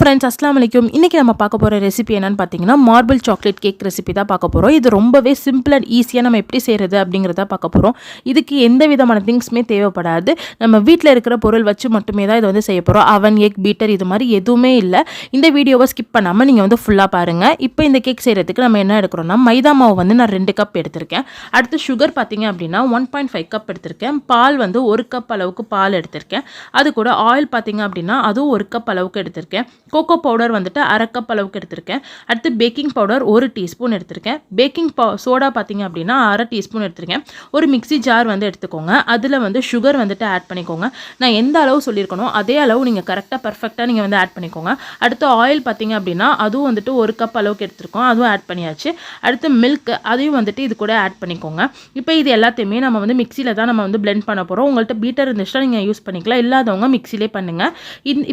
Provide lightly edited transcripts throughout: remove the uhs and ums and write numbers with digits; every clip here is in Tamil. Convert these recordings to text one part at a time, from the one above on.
ஃப்ரெண்ட்ஸ், அஸ்ஸலாமு அலைக்கும். இன்றைக்கி நம்ம பார்க்க போகிற ரெசிபி என்னென்னு பார்த்தீங்கன்னா மார்பிள் சாக்லேட் கேக் ரெசிபி தான் பார்க்க போகிறோம். இது ரொம்பவே சிம்பிள் அண்ட் ஈஸியாக நம்ம எப்படி செய்கிறது அப்படிங்கிறத பார்க்க போகிறோம். இதுக்கு எந்த விதமான திங்ஸுமே தேவைப்படாது. நம்ம வீட்டில் இருக்கிற பொருள் வச்சு மட்டுமே தான் இதை வந்து செய்ய போகிறோம். அவன், எக், பீட்டர் இது மாதிரி எதுவுமே இல்லை. இந்த வீடியோவை ஸ்கிப் பண்ணாமல் நீங்கள் வந்து ஃபுல்லாக பாருங்கள். இப்போ இந்த கேக் செய்கிறதுக்கு நம்ம என்ன எடுக்கிறோம்னா மைதா மாவு வந்து நான் 2 கப் எடுத்திருக்கேன். அடுத்து சுகர் பார்த்தீங்க அப்படின்னா 1.5 கப் எடுத்திருக்கேன். பால் வந்து 1 கப் அளவுக்கு பால் எடுத்திருக்கேன். அது கூட ஆயில் பார்த்தீங்க அப்படின்னா அதுவும் 1 கப் அளவுக்கு எடுத்திருக்கேன். கோகோ பவுடர் வந்துட்டு 1/2 கப் அளவுக்கு எடுத்திருக்கேன். அடுத்து பேக்கிங் பவுடர் 1 டீஸ்பூன் எடுத்திருக்கேன். பேக்கிங் சோடா பார்த்தீங்க அப்படின்னா 1/2 டீஸ்பூன் எடுத்திருக்கேன். ஒரு மிக்ஸி ஜார் வந்து எடுத்துக்கோங்க. அதில் வந்து சுகர் வந்துட்டு ஆட் பண்ணிக்கோங்க. நான் எந்த அளவு சொல்லியிருக்கணும் அதே அளவு நீங்கள் கரெக்டாக பர்ஃபெக்டாக நீங்கள் வந்து ஆட் பண்ணிக்கோங்க. அடுத்து ஆயில் பார்த்தீங்க அப்படின்னா அதுவும் வந்துட்டு 1 கப் அளவுக்கு எடுத்திருக்கோம். அதுவும் ஆட் பண்ணியாச்சு. அடுத்து மில்க் அதையும் வந்துட்டு இது கூட ஆட் பண்ணிக்கோங்க. இப்போ இது எல்லாத்தையுமே நம்ம வந்து மிக்சியில் தான் நம்ம வந்து பிளெண்ட் பண்ண போகிறோம். உங்கள்கிட்ட பீட்டர் இருந்துச்சுன்னா நீங்கள் யூஸ் பண்ணிக்கலாம். இல்லாதவங்க மிக்சிலே பண்ணுங்கள்.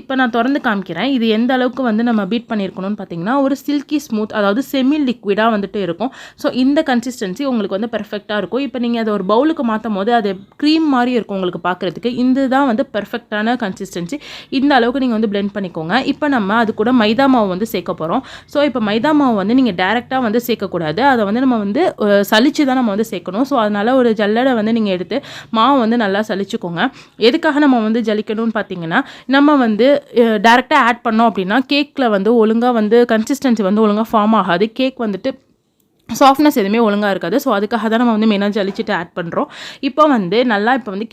இப்போ நான் திறந்து காமிக்கிறேன். இது எந்த அளவுக்கு வந்து நம்ம பீட் பண்ணியிருக்கணும்னு பார்த்தீங்கன்னா ஒரு சில்கி ஸ்மூத், அதாவது செமி லிக்விடாக வந்துட்டு இருக்கும். ஸோ இந்த கன்சிஸ்டன்சி உங்களுக்கு வந்து பெர்ஃபெக்டாக இருக்கும். இப்போ நீங்கள் அதை ஒரு பவுலுக்கு மாற்றும் போது அது க்ரீம் மாதிரி இருக்கும் உங்களுக்கு பார்க்குறதுக்கு. இந்த தான் வந்து பெர்ஃபெக்டான கன்சிஸ்டன்சி. இந்த அளவுக்கு நீங்கள் வந்து பிளெண்ட் பண்ணிக்கோங்க. இப்போ நம்ம அது கூட மைதா மாவு வந்து சேர்க்க போகிறோம். ஸோ இப்போ மைதா மாவு வந்து நீங்கள் டேரெக்டாக வந்து சேர்க்கக்கூடாது. அதை வந்து நம்ம வந்து சலிச்சு தான் நம்ம வந்து சேர்க்கணும். ஸோ அதனால் ஒரு ஜல்லடை வந்து நீங்கள் எடுத்து மாவு வந்து நல்லா சலிச்சுக்கோங்க. எதுக்காக நம்ம வந்து ஜலிக்கணும்னு பார்த்தீங்கன்னா நம்ம வந்து டேரெக்டாக ஆட் பண்ணோம் அப்படின்னா கேக்கில் வந்து ஒழுங்காக வந்து கன்சிஸ்டன்சி வந்து ஒழுங்காக ஃபார்ம் ஆகாது. கேக் வந்துட்டு சாஃப்ட்னஸ் எதுவுமே ஒழுங்காக இருக்காது. ஸோ அதுக்காக தான் நம்ம வந்து மெயினாக ஜலிச்சுட்டு ஆட் பண்ணுறோம். இப்போ வந்து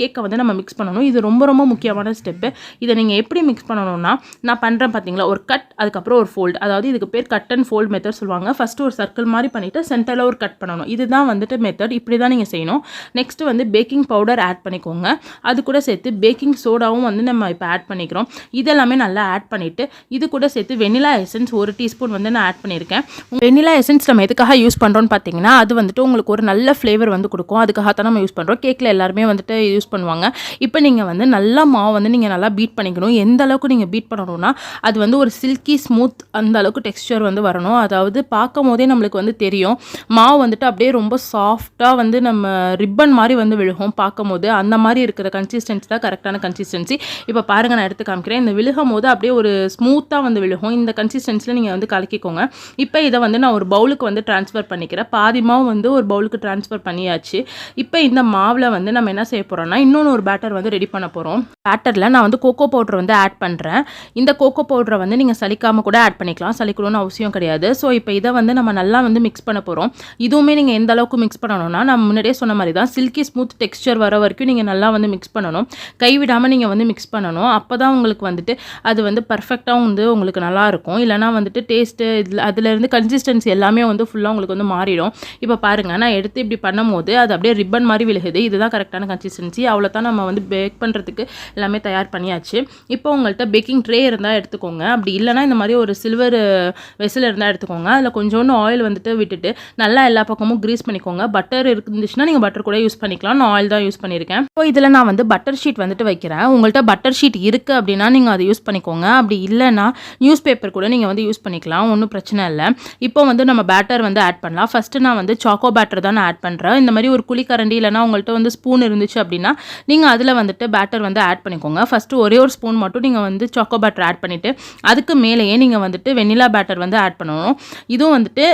கேக்கை வந்து நம்ம மிக்ஸ் பண்ணணும். இது ரொம்ப ரொம்ப முக்கியமான ஸ்டெப்பு. இதை நீங்கள் எப்படி மிக்ஸ் பண்ணணும்னா நான் பண்ணுறேன் பார்த்தீங்களா, ஒரு கட் அதுக்கப்புறம் ஒரு ஃபோல்டு, அதாவது இதுக்கு பேர் கட் அண்ட் ஃபோல்டு மெத்தட் சொல்லுவாங்க. ஃபஸ்ட்டு ஒரு சர்க்கிள் மாதிரி பண்ணிவிட்டு சென்டரில் ஒரு கட் பண்ணணும். இதுதான் வந்துட்டு மெத்தட். இப்படி தான் நீங்கள் செய்யணும். நெக்ஸ்ட்டு வந்து பேக்கிங் பவுடர் ஆட் பண்ணிக்கோங்க. அது கூட சேர்த்து பேக்கிங் சோடாவும் வந்து நம்ம இப்போ ஆட் பண்ணிக்கிறோம். இதெல்லாமே நல்லா ஆட் பண்ணிவிட்டு இது கூட சேர்த்து வெனிலா எசன்ஸ் 1 டீஸ்பூன் வந்து நான் ஆட் பண்ணியிருக்கேன். வெனிலா எசன்ஸ் நம்ம எதுக்காக யூஸ் பண்ணுறோன்னு பார்த்தீங்கன்னா அது வந்துட்டு உங்களுக்கு ஒரு நல்ல ஃப்ளேவர் வந்து கொடுக்கும். அதுக்காகத்தான் நம்ம யூஸ் பண்ணுறோம். கேக்கில் எல்லாருமே வந்துட்டு யூஸ் பண்ணுவாங்க. இப்போ நீங்கள் வந்து நல்லா மாவு வந்து நீங்கள் நல்லா பீட் பண்ணிக்கணும். எந்த அளவுக்கு நீங்கள் பீட் பண்ணணும்னா அது வந்து ஒரு சில்கி ஸ்மூத் அந்த அளவுக்கு டெக்ஸ்சர் வந்து வரணும். அதாவது பார்க்கும் போதே நம்மளுக்கு வந்து தெரியும் மாவு வந்துட்டு அப்படியே ரொம்ப சாஃப்டாக வந்து நம்ம ரிப்பன் மாதிரி வந்து விழுகும் பார்க்கும் போது. அந்த மாதிரி இருக்கிற கன்சிஸ்டன்சி தான் கரெக்டான கன்சிஸ்டன்சி. இப்போ பாருங்கள், நான் எடுத்து காமிக்கிறேன். இந்த விழுகும் போது அப்படியே ஒரு ஸ்மூத்தாக வந்து விழுகும். இந்த கன்சிஸ்டன்சியில் நீங்கள் வந்து கலக்கிக்கோங்க. இப்போ இதை வந்து நான் ஒரு பவுலுக்கு வந்து ட்ரான்ஸ்ஃபர் பண்ணிக்கிறேன். பாதி மாவு வந்து ஒரு பவுலுக்கு ட்ரான்ஸ்ஃபர் பண்ணியாச்சு. இப்போ இந்த மாவில் வந்து நம்ம என்ன செய்ய போகிறோம்னா இன்னொன்று ஒரு பேட்டர் வந்து ரெடி பண்ண போகிறோம். பேட்டரில் நான் வந்து கோகோ பவுடர் வந்து ஆட் பண்ணுறேன். இந்த கோகோ பவுடரை வந்து நீங்கள் சலிக்காமல் கூட ஆட் பண்ணிக்கலாம். சலிக்கணும்னு அவசியம் கிடையாது. ஸோ இப்போ இதை வந்து நம்ம நல்லா வந்து மிக்ஸ் பண்ண போகிறோம். இதுவுமே நீங்கள் எந்த அளவுக்கு மிக்ஸ் பண்ணணும்னா நான் முன்னாடியே சொன்ன மாதிரி தான் சில்கி ஸ்மூத் டெக்ஸ்சர் வர வரைக்கும் நீங்கள் நல்லா வந்து மிக்ஸ் பண்ணணும். கைவிடாமல் நீங்கள் வந்து மிக்ஸ் பண்ணணும். அப்போ தான் உங்களுக்கு வந்துட்டு அது வந்து பர்ஃபெக்டாக வந்து உங்களுக்கு நல்லாயிருக்கும். இல்லைனா வந்துட்டு டேஸ்ட்டு அதுலேருந்து கன்சிஸ்டன்சி எல்லாமே வந்து ஃபுல்லாக உங்களுக்கு வந்து மாறிடும். இப்போ பாருங்கள், நான் எடுத்து இப்படி பண்ணும் போது அது அப்படியே ரிப்பன் மாதிரி விழுகுது. இதுதான் கரெக்டான கன்சிஸ்டன்சி. அவ்வளோ தான் நம்ம வந்து பேக் பண்ணுறதுக்கு எல்லாமே தயார் பண்ணியாச்சு. இப்போ உங்கள்கிட்ட பேக்கிங் ட்ரே இருந்தால் எடுத்துக்கோங்க. அப்படி இல்லைனா இந்த மாதிரி ஒரு சில்வர் வெசல் இருந்தால் எடுத்துக்கோங்க. அதில் கொஞ்சோண்டு ஆயில் வந்துட்டு விட்டுட்டு நல்லா எல்லா பக்கமும் க்ரீஸ் பண்ணிக்கோங்க. பட்டர் இருந்துச்சுன்னா நீங்கள் பட்டர் கூட யூஸ் பண்ணிக்கலாம். நான் ஆயில் தான் யூஸ் பண்ணியிருக்கேன். இப்போ இதில் நான் வந்து பட்டர் ஷீட் வந்துட்டு வைக்கிறேன். உங்கள்கிட்ட பட்டர் ஷீட் இருக்குது அப்படின்னா நீங்கள் அதை யூஸ் பண்ணிக்கோங்க. அப்படி இல்லைனா நியூஸ் பேப்பர் கூட நீங்கள் வந்து யூஸ் பண்ணிக்கலாம். ஒன்றும் பிரச்சனை இல்லை. இப்போ வந்து நம்ம பேட்டர் வந்து ஆட் பண்ணலாம். ஃபஸ்ட்டு நான் வந்து சாக்கோ பேட்டர் தான் நான் ஆட் பண்ணுறேன். இந்த மாதிரி ஒரு குழிக்கரண்டி இல்லைனா உங்கள்கிட்ட வந்து ஸ்பூன் இருந்துச்சு அப்படின்னா நீங்கள் அதில் வந்துட்டு பேட்டர் வந்து ஆட் பண்ணிக்கோங்க. ஃபஸ்ட்டு ஒரே ஒரு ஸ்பூன் மட்டும் நீங்கள் வந்து சாக்கோ பேட்டர் ஆட் பண்ணிவிட்டு அதுக்கு மேலேயே நீங்கள் வந்துட்டு வெனிலா பேட்டர் வந்து ஆட் பண்ணணும். இதுவும் வந்துட்டு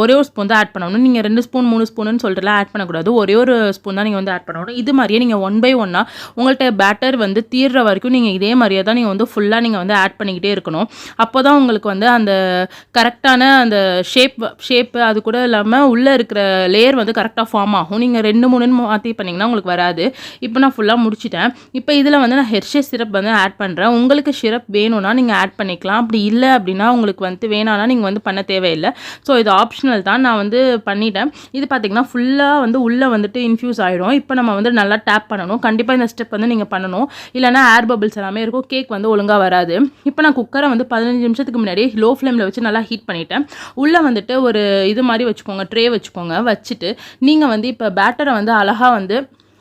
ஒரே ஒரு ஸ்பூன் தான் ஆட் பண்ணணும். நீங்கள் 2 ஸ்பூன் 3 ஸ்பூனுன்னு சொல்லிட்டுலாம் ஆட் பண்ணக்கூடாது. ஒரே ஒரு ஸ்பூன் தான் நீங்கள் வந்து ஆட் பண்ணணும். இது மாதிரியே நீங்கள் 1 by 1 உங்கள்கிட்ட பேட்டர் வந்து தீர்ற வரைக்கும் நீங்கள் இதே மாதிரியே தான் நீங்கள் வந்து ஃபுல்லாக நீங்கள் வந்து ஆட் பண்ணிக்கிட்டே இருக்கணும். அப்போ தான் உங்களுக்கு வந்து அந்த கரெக்டான அந்த ஷேப்பு அது கூட இல்லாமல் உள்ளே இருக்கிற லேயர் வந்து கரெக்டாக ஃபார்ம் ஆகும். நீங்கள் 2 3 மாற்றி பண்ணிங்கன்னா உங்களுக்கு வராது. இப்போ நான் ஃபுல்லாக முடிச்சிட்டேன். இப்போ இதில் வந்து நான் ஹெர்ஷே சிரப் வந்து ஆட் பண்ணுறேன். உங்களுக்கு சிரப் வேணும்னா நீங்கள் ஆட் பண்ணிக்கலாம். அப்படி இல்லை அப்படின்னா உங்களுக்கு வந்து வேணான்னா நீங்கள் வந்து பண்ண தேவையில்லை. ஸோ இது ஆப்ஷனல் தான். நான் வந்து பண்ணிட்டேன். இது பார்த்திங்கன்னா ஃபுல்லாக வந்து உள்ளே வந்துட்டு இன்ஃப்யூஸ் ஆகிடும். இப்போ நம்ம வந்து நல்லா டேப் பண்ணணும். கண்டிப்பாக இந்த ஸ்டெப் வந்து நீங்கள் பண்ணணும். இல்லைனா ஏர் பபிள்ஸ் எல்லாமே இருக்கும். கேக் வந்து ஒழுங்காக வராது. இப்போ நான் குக்கரை வந்து 15 நிமிஷத்துக்கு முன்னாடி லோ ஃப்ளேமில் வச்சு நல்லா ஹீட் பண்ணிட்டேன். உள்ளே வந்துட்டு ஒரு இது மாதிரி வச்சுக்கோங்க, ட்ரே வச்சுக்கோங்க. வச்சுட்டு நீங்கள் வந்து இப்போ பேட்டரை வந்து அழகாக வந்து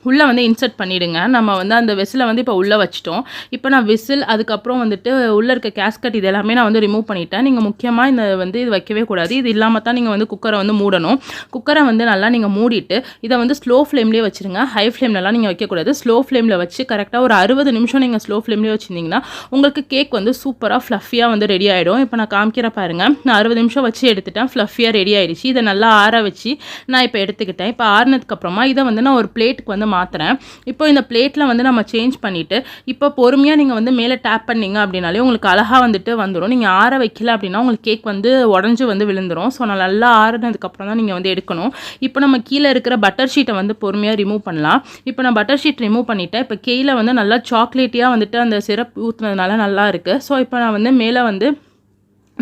உள்ளே வந்து இன்சர்ட் பண்ணிவிடுங்க. நம்ம வந்து அந்த விசிலை வந்து இப்போ உள்ளே வச்சிட்டோம். இப்போ நான் விசில் அதுக்கப்புறம் வந்துட்டு உள்ளே இருக்க கேஸ்கட் இது எல்லாமே நான் வந்து ரிமூவ் பண்ணிட்டேன். நீங்கள் முக்கியமாக இந்த வந்து இது வைக்கவே கூடாது. இது இல்லாமல் தான் நீங்கள் வந்து குக்கரை வந்து மூடணும். குக்கரை வந்து நல்லா நீங்கள் மூடிட்டு இதை வந்து ஸ்லோ ஃப்ளேம்லேயே வச்சுருங்க. ஹை ஃப்ளேம்லலாம் நீங்கள் வைக்கக்கூடாது. ஸ்லோ ஃப்ளேமில் வச்சு கரெக்டாக ஒரு 60 நிமிஷம் நீங்கள் ஸ்லோ ஃப்ளேம்லேயே வச்சுருந்தீங்கன்னா உங்களுக்கு கேக் வந்து சூப்பராக ஃப்ளஃபியாக வந்து ரெடி ஆகிடும். இப்போ நான் காமிக்கிற பாருங்கள், நான் 60 நிமிஷம் வச்சு எடுத்துட்டேன். ஃப்ளஃபியாக ரெடி ஆகிடுச்சு. இதை நல்லா ஆற வச்சு நான் இப்போ எடுத்துக்கிட்டேன். இப்போ ஆறுனதுக்கப்புறமா இதை வந்து நான் ஒரு பிளேட்டுக்கு வந்து மாற்றுறேன். இப்போ இந்த பிளேட்டில் வந்து நம்ம சேஞ்ச் பண்ணிவிட்டு இப்போ பொறுமையாக நீங்கள் வந்து மேலே டேப் பண்ணிங்க அப்படின்னாலே உங்களுக்கு அழகாக வந்துட்டு வந்துடும். நீங்கள் ஆற வைக்கல அப்படின்னா உங்களுக்கு கேக் வந்து உடஞ்சி வந்து விழுந்துடும். ஸோ நான் நல்லா ஆறுனதுக்கப்புறம் தான் நீங்கள் வந்து எடுக்கணும். இப்போ நம்ம கீழே இருக்கிற பட்டர் ஷீட்டை வந்து பொறுமையாக ரிமூவ் பண்ணலாம். இப்போ நான் பட்டர் ஷீட் ரிமூவ் பண்ணிவிட்டேன். இப்போ கீழே வந்து நல்லா சாக்லேட்டியாக வந்துட்டு அந்த சிரப் ஊற்றுனதுனால நல்லா இருக்குது. ஸோ இப்போ நான் வந்து மேலே வந்து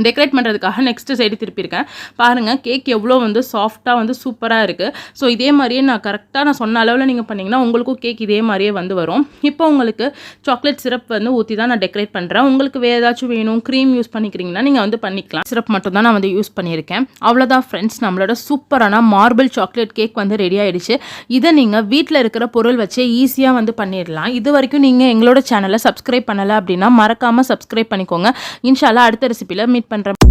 டெக்கரேட் பண்ணுறதுக்காக நெக்ஸ்ட் சைடு திருப்பியிருக்கேன். பாருங்கள் கேக் எவ்வளோ வந்து சாஃப்டாக வந்து சூப்பராக இருக்குது. ஸோ இதே மாதிரியே நான் சொன்ன அளவில் நீங்கள் பண்ணிங்கன்னா உங்களுக்கும் கேக் இதே மாதிரியே வந்து வரும். இப்போ உங்களுக்கு சாக்லேட் சிரப் வந்து ஊற்றி தான் நான் டெக்கரேட் பண்ணுறேன். உங்களுக்கு வேறு ஏதாச்சும் வேணும், க்ரீம் யூஸ் பண்ணிக்கிறீங்கன்னா நீங்கள் வந்து பண்ணிக்கலாம். சிரப் மட்டும் தான் நான் வந்து யூஸ் பண்ணியிருக்கேன். அவ்வளோதான் ஃப்ரெண்ட்ஸ், நம்மளோட சூப்பரான மார்பிள் சாக்லேட் கேக் வந்து ரெடி ஆகிடுச்சு. இதை நீங்கள் வீட்டில் இருக்கிற பொருள் வச்சே ஈஸியாக வந்து பண்ணிடலாம். இது வரைக்கும் நீங்கள் எங்களோட சேனலை சப்ஸ்கிரைப் பண்ணலை அப்படின்னா மறக்காமல் சப்ஸ்கிரைப் பண்ணிக்கோங்க. இன்ஷால்லா அடுத்த ரெசிபியில் மீட் பண்ணுறேன்.